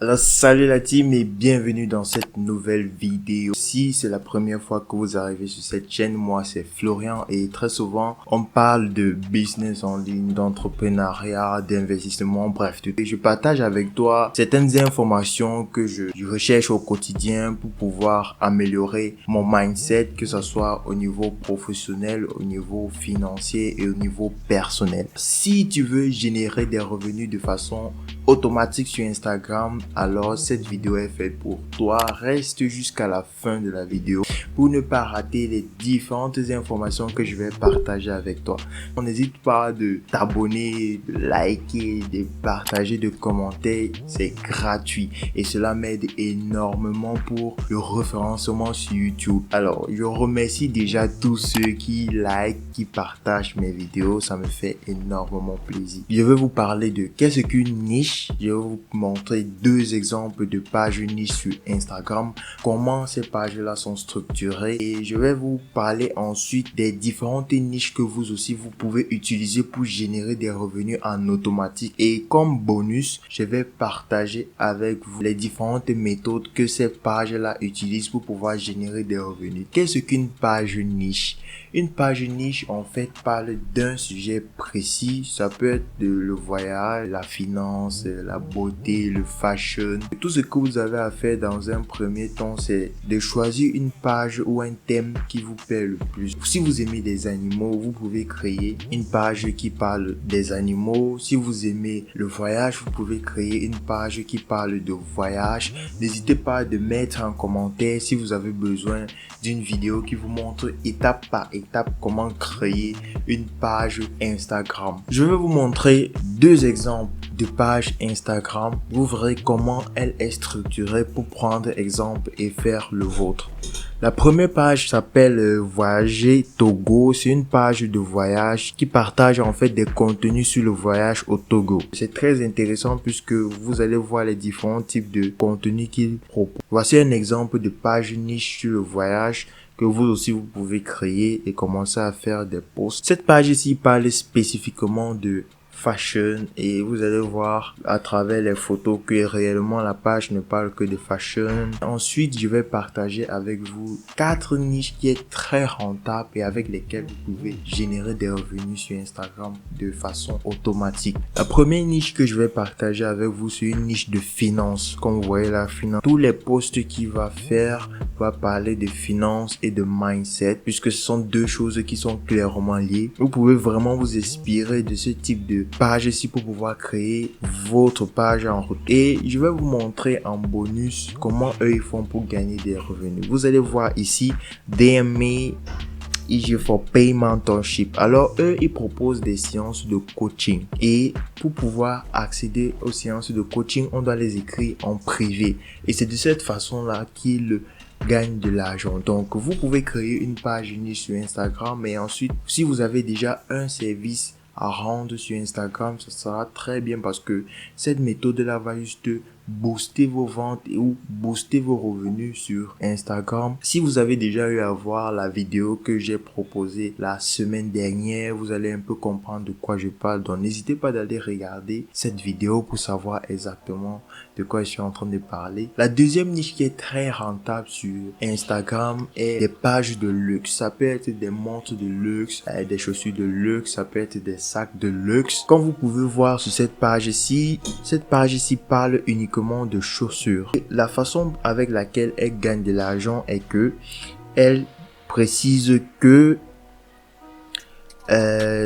Alors salut la team et bienvenue dans cette nouvelle vidéo. Si c'est la première fois que vous arrivez sur cette chaîne, moi c'est Florian et très souvent on parle de business en ligne, d'entrepreneuriat, d'investissement, bref. Et je partage avec toi certaines informations que je recherche au quotidien pour pouvoir améliorer mon mindset, que ce soit au niveau professionnel, au niveau financier et au niveau personnel. Si tu veux générer des revenus de façon automatique sur Instagram, alors cette vidéo est faite pour toi. Reste jusqu'à la fin de la vidéo pour ne pas rater les différentes informations que je vais partager avec toi. N'hésite pas de t'abonner, de liker, de partager, de commenter. C'est gratuit et cela m'aide énormément pour le référencement sur YouTube. Alors, je remercie déjà tous ceux qui like, qui partagent mes vidéos. Ça me fait énormément plaisir. Je vais vous parler de qu'est-ce qu'une niche. Je vais vous montrer deux exemples de pages niche sur Instagram, comment ces pages-là sont structurées et je vais vous parler ensuite des différentes niches que vous aussi vous pouvez utiliser pour générer des revenus en automatique. Et comme bonus, je vais partager avec vous les différentes méthodes que ces pages-là utilisent pour pouvoir générer des revenus. Qu'est-ce qu'une page niche? Une page niche, en fait, parle d'un sujet précis. Ça peut être le voyage, la finance, la beauté, le fashion. Tout ce que vous avez à faire dans un premier temps, c'est de choisir une page ou un thème qui vous plaît le plus. Si vous aimez des animaux, vous pouvez créer une page qui parle des animaux. Si vous aimez le voyage, vous pouvez créer une page qui parle de voyage. N'hésitez pas de mettre en commentaire si vous avez besoin d'une vidéo qui vous montre étape par étape comment créer une page Instagram. Je vais vous montrer deux exemples de page Instagram. Vous verrez comment elle est structurée pour prendre exemple et faire le vôtre. La première page s'appelle Voyager Togo. C'est une page de voyage qui partage en fait des contenus sur le voyage au Togo. C'est très intéressant puisque vous allez voir les différents types de contenus qu'il propose. Voici un exemple de page niche sur le voyage que vous aussi vous pouvez créer et commencer à faire des posts. Cette page ici parle spécifiquement de fashion et vous allez voir à travers les photos que réellement la page ne parle que de fashion. Ensuite, je vais partager avec vous 4 niches qui est très rentable et avec lesquelles vous pouvez générer des revenus sur Instagram de façon automatique. La première niche que je vais partager avec vous, c'est une niche de finance. Comme vous voyez la finance, tous les posts qu'il va faire va parler de finance et de mindset puisque ce sont deux choses qui sont clairement liées. Vous pouvez vraiment vous inspirer de ce type de page ici pour pouvoir créer votre page en route. Et je vais vous montrer en bonus comment eux ils font pour gagner des revenus. Vous allez voir ici DMA IG for Pay Mentorship. Alors eux ils proposent des séances de coaching et pour pouvoir accéder aux séances de coaching on doit les écrire en privé et c'est de cette façon là qu'ils gagnent de l'argent. Donc vous pouvez créer une page niche sur Instagram et ensuite si vous avez déjà un service à rendre sur Instagram, ça sera très bien parce que cette méthode là va juste booster vos ventes ou booster vos revenus sur Instagram. Si vous avez déjà eu à voir la vidéo que j'ai proposée la semaine dernière, vous allez un peu comprendre de quoi je parle. Donc n'hésitez pas d'aller regarder cette vidéo pour savoir exactement de quoi je suis en train de parler. La deuxième niche qui est très rentable sur Instagram est des pages de luxe. Ça peut être des montres de luxe, des chaussures de luxe, ça peut être des sacs de luxe. Comme vous pouvez voir sur cette page ici parle uniquement de chaussures. Et la façon avec laquelle elle gagne de l'argent est que elle précise que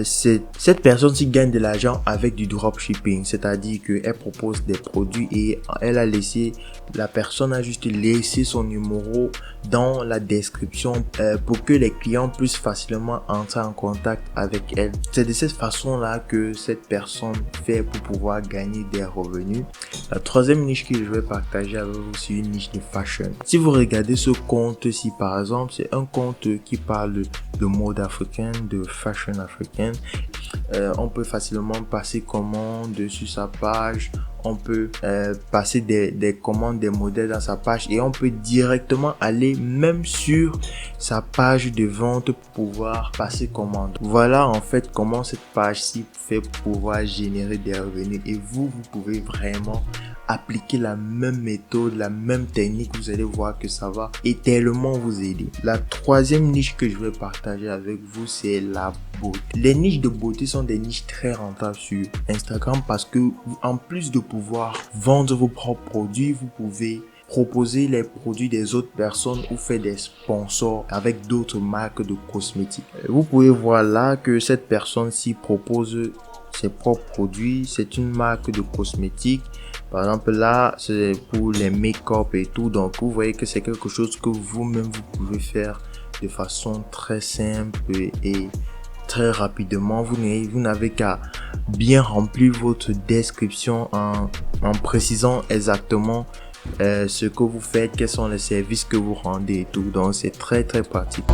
cette personne-ci gagne de l'argent avec du dropshipping, c'est-à-dire qu'elle propose des produits et elle a laissé, la personne a juste laissé son numéro dans la description pour que les clients puissent facilement entrer en contact avec elle. C'est de cette façon-là que cette personne fait pour pouvoir gagner des revenus. La troisième niche que je vais partager avec vous, c'est une niche de fashion. Si vous regardez ce compte-ci par exemple, c'est un compte qui parle de mode africaine, de fashion africaine. On peut facilement passer commande sur sa page. on peut passer des commandes, des modèles dans sa page et on peut directement aller même sur sa page de vente pour pouvoir passer commande. Voilà en fait comment cette page-ci fait pour pouvoir générer des revenus et vous pouvez vraiment appliquer la même méthode, la même technique. Vous allez voir que ça va tellement vous aider. La troisième niche que je vais partager avec vous, c'est la beauté. Les niches de beauté sont des niches très rentables sur Instagram parce que en plus de pouvoir vendre vos propres produits, vous pouvez proposer les produits des autres personnes ou faire des sponsors avec d'autres marques de cosmétiques. Vous pouvez voir là que cette personne-ci propose ses propres produits. C'est une marque de cosmétiques. Par exemple là, c'est pour les make-up et tout. Donc vous voyez que c'est quelque chose que vous-même vous pouvez faire de façon très simple et très rapidement. Vous n'avez qu'à bien remplir votre description en précisant exactement ce que vous faites, quels sont les services que vous rendez et tout. Donc c'est très pratique.